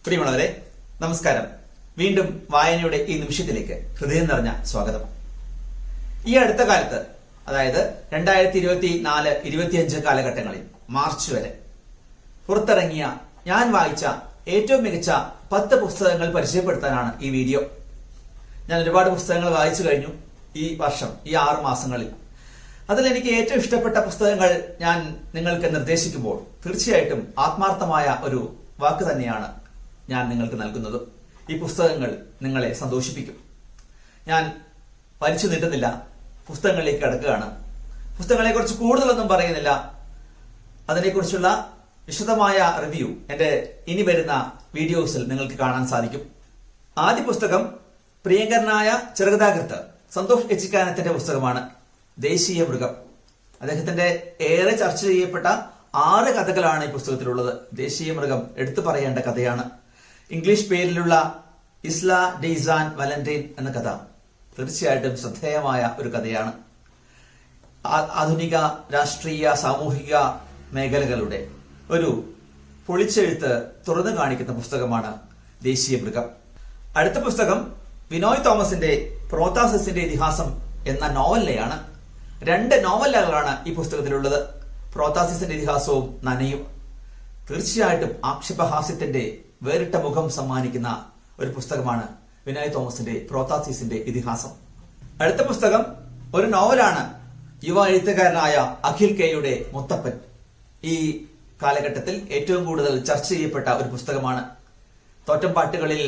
പ്രിയമുള്ളവരെ, നമസ്കാരം. വീണ്ടും വായനയുടെ ഈ നിമിഷത്തിലേക്ക് ഹൃദയം നിറഞ്ഞ സ്വാഗതം. ഈ അടുത്ത കാലത്ത്, അതായത് 2024-25 കാലഘട്ടങ്ങളിൽ മാർച്ച് വരെ പുറത്തിറങ്ങിയ ഞാൻ വായിച്ച ഏറ്റവും മികച്ച 10 പുസ്തകങ്ങൾ പരിചയപ്പെടുത്താനാണ് ഈ വീഡിയോ. ഞാൻ ഒരുപാട് പുസ്തകങ്ങൾ വായിച്ചു കഴിഞ്ഞു ഈ വർഷം, ഈ 6 മാസങ്ങളിൽ. അതിൽ എനിക്ക് ഏറ്റവും ഇഷ്ടപ്പെട്ട പുസ്തകങ്ങൾ ഞാൻ നിങ്ങൾക്ക് നിർദ്ദേശിക്കുമ്പോൾ തീർച്ചയായിട്ടും ആത്മാർത്ഥമായ ഒരു വാക്ക് തന്നെയാണ് ഞാൻ നിങ്ങൾക്ക് നൽകുന്നത്. ഈ പുസ്തകങ്ങൾ നിങ്ങളെ സന്തോഷിപ്പിക്കും. ഞാൻ വലിച്ചു നീട്ടുന്നില്ല, പുസ്തകങ്ങളിലേക്ക് കടക്കുകയാണ്. പുസ്തകങ്ങളെക്കുറിച്ച് കൂടുതലൊന്നും പറയുന്നില്ല. അതിനെക്കുറിച്ചുള്ള വിശദമായ റിവ്യൂ എന്റെ ഇനി വരുന്ന വീഡിയോസിൽ നിങ്ങൾക്ക് കാണാൻ സാധിക്കും. ആദ്യ പുസ്തകം പ്രിയങ്കരനായ ചെറുകഥാകൃത്ത് സന്തോഷ് എച്ചിക്കാനത്തിന്റെ പുസ്തകമാണ് ദേശീയ മൃഗം. അദ്ദേഹത്തിന്റെ ഏറെ ചർച്ച ചെയ്യപ്പെട്ട 6 കഥകളാണ് ഈ പുസ്തകത്തിലുള്ളത്. ദേശീയ മൃഗം എടുത്തു പറയേണ്ട കഥയാണ്. ഇംഗ്ലീഷ് പേരിലുള്ള ഇസ്ല ഡെയ്സാൻ വാലന്റൈൻ എന്ന കഥ തീർച്ചയായിട്ടും ശ്രദ്ധേയമായ ഒരു കഥയാണ്. ആധുനിക രാഷ്ട്രീയ സാമൂഹിക മേഖലകളുടെ ഒരു പൊളിച്ചെഴുത്ത് തുറന്നു കാണിക്കുന്ന പുസ്തകമാണ് ദേശീയ മൃഗം. അടുത്ത പുസ്തകം വിനോയ് തോമസിന്റെ പ്രോത്താസിന്റെ ഇതിഹാസം എന്ന നോവലിനെയാണ്. 2 നോവലുകളാണ് ഈ പുസ്തകത്തിലുള്ളത്. പ്രോത്താസിന്റെ ഇതിഹാസവും നനയും. തീർച്ചയായിട്ടും ആക്ഷേപഹാസ്യത്തിന്റെ വേറിട്ട മുഖം സമ്മാനിക്കുന്ന ഒരു പുസ്തകമാണ് വിനോയ് തോമസിന്റെ പ്രോത്താസിന്റെ ഇതിഹാസം. അടുത്ത പുസ്തകം ഒരു നോവലാണ്. യുവ എഴുത്തുകാരനായ അഖിൽ കെയുടെ മുത്തപ്പൻ. ഈ കാലഘട്ടത്തിൽ ഏറ്റവും കൂടുതൽ ചർച്ച ചെയ്യപ്പെട്ട ഒരു പുസ്തകമാണ്. തോറ്റംപാട്ടുകളിൽ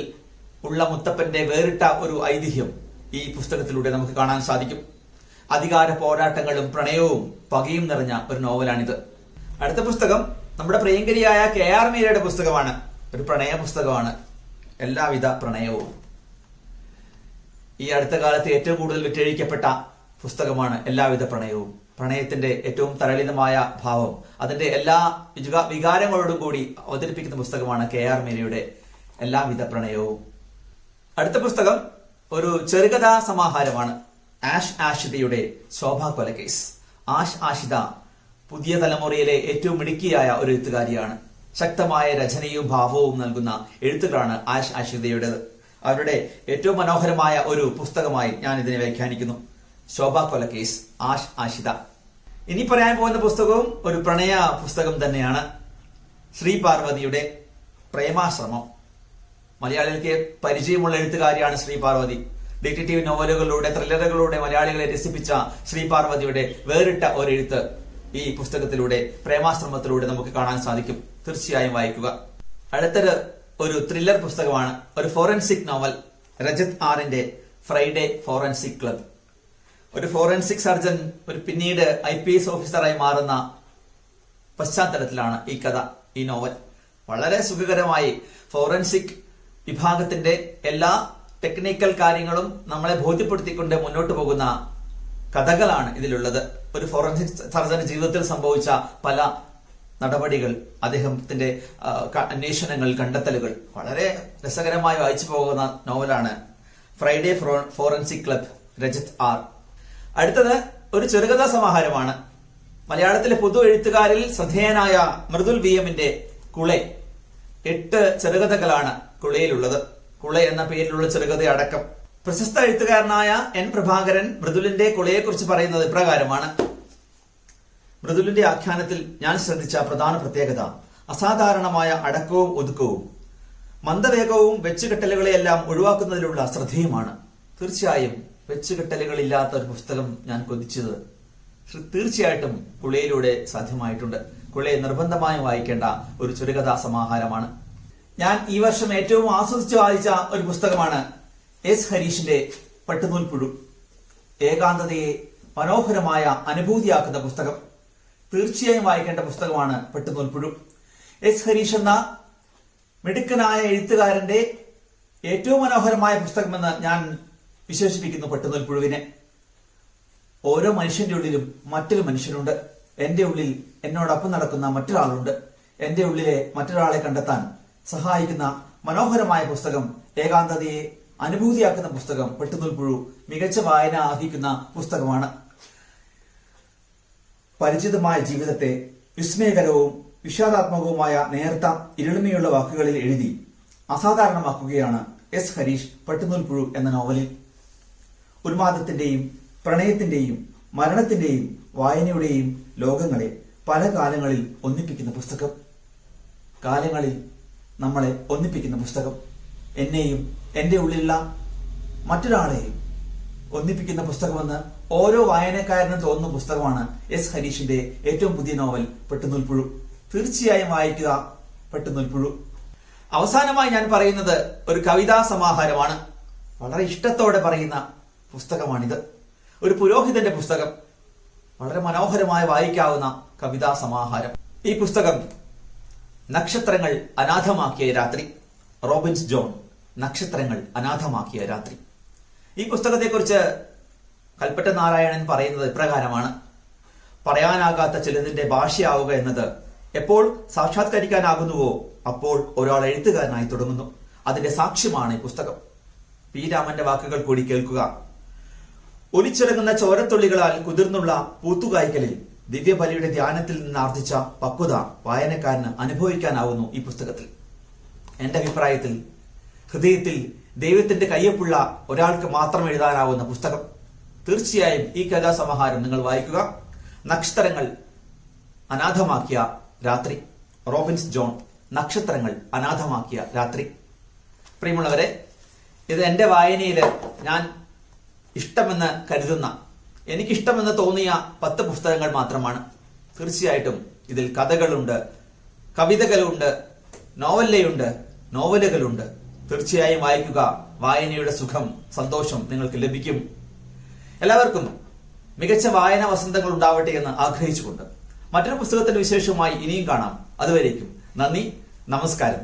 ഉള്ള മുത്തപ്പന്റെ വേറിട്ട ഒരു ഐതിഹ്യം ഈ പുസ്തകത്തിലൂടെ നമുക്ക് കാണാൻ സാധിക്കും. അധികാര പോരാട്ടങ്ങളും പ്രണയവും പകയും നിറഞ്ഞ ഒരു നോവലാണിത്. അടുത്ത പുസ്തകം നമ്മുടെ പ്രിയങ്കരിയായ KR മീരയുടെ പുസ്തകമാണ്. ഒരു പ്രണയ പുസ്തകമാണ്. എല്ലാവിധ പ്രണയവും. ഈ അടുത്ത കാലത്ത് ഏറ്റവും കൂടുതൽ വിറ്റഴിക്കപ്പെട്ട പുസ്തകമാണ് എല്ലാവിധ പ്രണയവും. പ്രണയത്തിന്റെ ഏറ്റവും തരളിതമായ ഭാവം, അതിന്റെ എല്ലാ വികാരങ്ങളോടും കൂടി അവതരിപ്പിക്കുന്ന പുസ്തകമാണ് KR മീരയുടെ എല്ലാവിധ പ്രണയവും. അടുത്ത പുസ്തകം ഒരു ചെറുകഥാ സമാഹാരമാണ്. ആഷ് ആഷിതയുടെ ശോഭാ കൊലക്കേസ്. ആഷ് ആഷിത പുതിയ തലമുറയിലെ ഏറ്റവും മിടുക്കിയായ ഒരു എഴുത്തുകാരിയാണ്. ശക്തമായ രചനയും ഭാവവും നൽകുന്ന എഴുത്തുകളാണ് ആഷ് ആഷിതയുടേത്. അവരുടെ ഏറ്റവും മനോഹരമായ ഒരു പുസ്തകമായി ഞാൻ ഇതിനെ വ്യാഖ്യാനിക്കുന്നു. ശോഭാ കൊലക്കേസ്, ആഷ് ആഷിത. ഇനി പറയാൻ പോകുന്ന പുസ്തകവും ഒരു പ്രണയ പുസ്തകം തന്നെയാണ്. ശ്രീ പാർവതിയുടെ പ്രേമാശ്രമം. മലയാളികൾക്ക് പരിചയമുള്ള എഴുത്തുകാരിയാണ് ശ്രീ പാർവതി. ഡിറ്റക്റ്റീവ് നോവലുകളിലൂടെ, ത്രില്ലറുകളിലൂടെ മലയാളികളെ രസിപ്പിച്ച ശ്രീ പാർവതിയുടെ വേറിട്ട ഒരു എഴുത്ത് ഈ പുസ്തകത്തിലൂടെ, പ്രേമാശ്രമത്തിലൂടെ നമുക്ക് കാണാൻ സാധിക്കും. തീർച്ചയായും വായിക്കുക. അടുത്തൊരു ഒരു ത്രില്ലർ പുസ്തകമാണ്. ഒരു ഫോറൻസിക് നോവൽ. രജത് ആറിന്റെ ഫ്രൈഡേ ഫോറൻസിക് ക്ലബ്. ഒരു ഫോറൻസിക് സർജൻ പിന്നീട് IPS ഓഫീസറായി മാറുന്ന പശ്ചാത്തലത്തിലാണ് ഈ കഥ, ഈ നോവൽ. വളരെ സുഖകരമായി ഫോറൻസിക് വിഭാഗത്തിന്റെ എല്ലാ ടെക്നിക്കൽ കാര്യങ്ങളും നമ്മളെ ബോധ്യപ്പെടുത്തിക്കൊണ്ട് മുന്നോട്ട് പോകുന്ന കഥകളാണ് ഇതിലുള്ളത്. ഒരു ഫോറൻസിക് സർജന് ജീവിതത്തിൽ സംഭവിച്ച പല നടപടികൾ, അദ്ദേഹത്തിന്റെ അന്വേഷണങ്ങൾ, കണ്ടെത്തലുകൾ വളരെ രസകരമായി വായിച്ചു പോകുന്ന നോവലാണ് Friday forensic club, Rajat R. അടുത്തത് ഒരു ചെറുകഥാ സമാഹാരമാണ്. മലയാളത്തിലെ പൊതു എഴുത്തുകാരിൽ ശ്രദ്ധേയനായ മൃദുൽ VM-ന്റെ കുളെ. 8 ചെറുകഥകളാണ് കുളയിലുള്ളത്. കുളെ എന്ന പേരിലുള്ള ചെറുകഥ അടക്കം. പ്രശസ്ത എഴുത്തുകാരനായ N. പ്രഭാകരൻ മൃദുലിന്റെ കുളയെക്കുറിച്ച് പറയുന്നത് ഇപ്രകാരമാണ്. മൃദുലിന്റെ ആഖ്യാനത്തിൽ ഞാൻ ശ്രദ്ധിച്ച പ്രധാന പ്രത്യേകത അസാധാരണമായ അടക്കവും ഒതുക്കവും മന്ദവേഗവും വെച്ചുകെട്ടലുകളെയെല്ലാം ഒഴിവാക്കുന്നതിലുള്ള ശ്രദ്ധേയമാണ്. തീർച്ചയായും വെച്ചുകെട്ടലുകളില്ലാത്ത ഒരു പുസ്തകം ഞാൻ കൊതിച്ചത് തീർച്ചയായിട്ടും കുളയിലൂടെ സാധ്യമായിട്ടുണ്ട്. കുളയെ നിർബന്ധമായും വായിക്കേണ്ട ഒരു ചെറുകഥാ സമാഹാരമാണ്. ഞാൻ ഈ വർഷം ഏറ്റവും ആസ്വദിച്ച് വായിച്ച ഒരു പുസ്തകമാണ് S. ഹരീഷിന്റെ പട്ടുനൂൽപ്പുഴു. ഏകാന്തതയെ മനോഹരമായ അനുഭൂതിയാക്കുന്ന പുസ്തകം. തീർച്ചയായും വായിക്കേണ്ട പുസ്തകമാണ് പട്ടുനൂൽപ്പുഴു. S. ഹരീഷ് എന്ന മിടുക്കനായ എഴുത്തുകാരന്റെ ഏറ്റവും മനോഹരമായ പുസ്തകമെന്ന് ഞാൻ വിശേഷിപ്പിക്കുന്നു പട്ടുനൂൽപ്പുഴുവിനെ. ഓരോ മനുഷ്യന്റെ ഉള്ളിലും മറ്റൊരു മനുഷ്യനുണ്ട്. എന്റെ ഉള്ളിൽ എന്നോടൊപ്പം നടക്കുന്ന മറ്റൊരാളുണ്ട്. എന്റെ ഉള്ളിലെ മറ്റൊരാളെ കണ്ടെത്താൻ സഹായിക്കുന്ന മനോഹരമായ പുസ്തകം, ഏകാന്തതയെ അനുഭൂതിയാക്കുന്ന പുസ്തകം പട്ടുനൂൽപ്പുഴു മികച്ച വായന അർഹിക്കുന്ന പുസ്തകമാണ്. പരിചിതമായ ജീവിതത്തെ വിസ്മയകരവും വിഷാദാത്മകവുമായ നേർത്ത ഇരുളിമയുള്ള വാക്കുകളിൽ എഴുതി അസാധാരണമാക്കുകയാണ് എസ് ഹരീഷ് പട്ടുനൂൽപ്പുഴു എന്ന നോവലിൽ. ഉന്മാദത്തിന്റെയും പ്രണയത്തിന്റെയും മരണത്തിന്റെയും വായനയുടെയും ലോകങ്ങളെ പല കാലങ്ങളിൽ ഒന്നിപ്പിക്കുന്ന പുസ്തകം. കാലങ്ങളിൽ നമ്മളെ ഒന്നിപ്പിക്കുന്ന പുസ്തകം. എന്നെയും എന്റെ ഉള്ളിലുള്ള മറ്റൊരാളെയും ഒന്നിപ്പിക്കുന്ന പുസ്തകമെന്ന് ഓരോ വായനക്കാരനും തോന്നുന്ന പുസ്തകമാണ് എസ് ഹരീഷിന്റെ ഏറ്റവും പുതിയ നോവൽ പട്ടുനൂൽപ്പുഴു. തീർച്ചയായും വായിക്കുക പട്ടുനൂൽപ്പുഴു. അവസാനമായി ഞാൻ പറയുന്നത് ഒരു കവിതാ സമാഹാരമാണ്. വളരെ ഇഷ്ടത്തോടെ പറയുന്ന പുസ്തകമാണിത്. ഒരു പുരോഹിതന്റെ പുസ്തകം. വളരെ മനോഹരമായി വായിക്കാവുന്ന കവിതാ സമാഹാരം. ഈ പുസ്തകം നക്ഷത്രങ്ങൾ അനാഥമാക്കിയ രാത്രി. റോബിൻസ് ജോൺ, നക്ഷത്രങ്ങൾ അനാഥമാക്കിയ രാത്രി. ഈ പുസ്തകത്തെക്കുറിച്ച് കൽപ്പറ്റ നാരായണൻ പറയുന്നത് ഇപ്രകാരമാണ്: പറയാനാകാത്ത ചിലതിന്റെ ഭാഷയാവുക എന്നത് എപ്പോൾ സാക്ഷാത്കരിക്കാനാകുന്നുവോ അപ്പോൾ ഒരാൾ എഴുത്തുകാരനായി തുടങ്ങുന്നു. അതിന്റെ സാക്ഷ്യമാണ് ഈ പുസ്തകം. പി രാമന്റെ വാക്കുകൾ കൂടി കേൾക്കുക. ഒലിച്ചിറങ്ങുന്ന ചോരത്തുള്ളികളാൽ കുതിർന്നുള്ള പൂത്തുകായ്ക്കലിൽ ദിവ്യബലിയുടെ ധ്യാനത്തിൽ നിന്ന് ആർജിച്ച പക്വത വായനക്കാരന് അനുഭവിക്കാനാവുന്നു ഈ പുസ്തകത്തിൽ. എന്റെ അഭിപ്രായത്തിൽ ഹൃദയത്തിൽ ദൈവത്തിന്റെ കയ്യൊപ്പുള്ള ഒരാൾക്ക് മാത്രം എഴുതാനാവുന്ന പുസ്തകം. തീർച്ചയായും ഈ കഥാസമാഹാരം നിങ്ങൾ വായിക്കുക. നക്ഷത്രങ്ങൾ അനാഥമാക്കിയ രാത്രി. റോബിൻസ് ജോൺ, നക്ഷത്രങ്ങൾ അനാഥമാക്കിയ രാത്രി. പ്രിയമുള്ളവരെ, ഇത് എന്റെ വായനയിൽ ഞാൻ ഇഷ്ടമെന്ന് കരുതുന്ന, എനിക്കിഷ്ടമെന്ന് തോന്നിയ 10 പുസ്തകങ്ങൾ മാത്രമാണ്. തീർച്ചയായിട്ടും ഇതിൽ കഥകളുണ്ട്, കവിതകളുണ്ട്, നോവലുകളുണ്ട്. തീർച്ചയായും വായിക്കുക. വായനയുടെ സുഖം, സന്തോഷം നിങ്ങൾക്ക് ലഭിക്കും. എല്ലാവർക്കും മികച്ച വായന വസന്തങ്ങൾ ഉണ്ടാവട്ടെ എന്ന് ആഗ്രഹിച്ചുകൊണ്ട് മറ്റൊരു പുസ്തകത്തിന്റെ വിശേഷവുമായി ഇനിയും കാണാം. അതുവരേക്കും നന്ദി, നമസ്കാരം.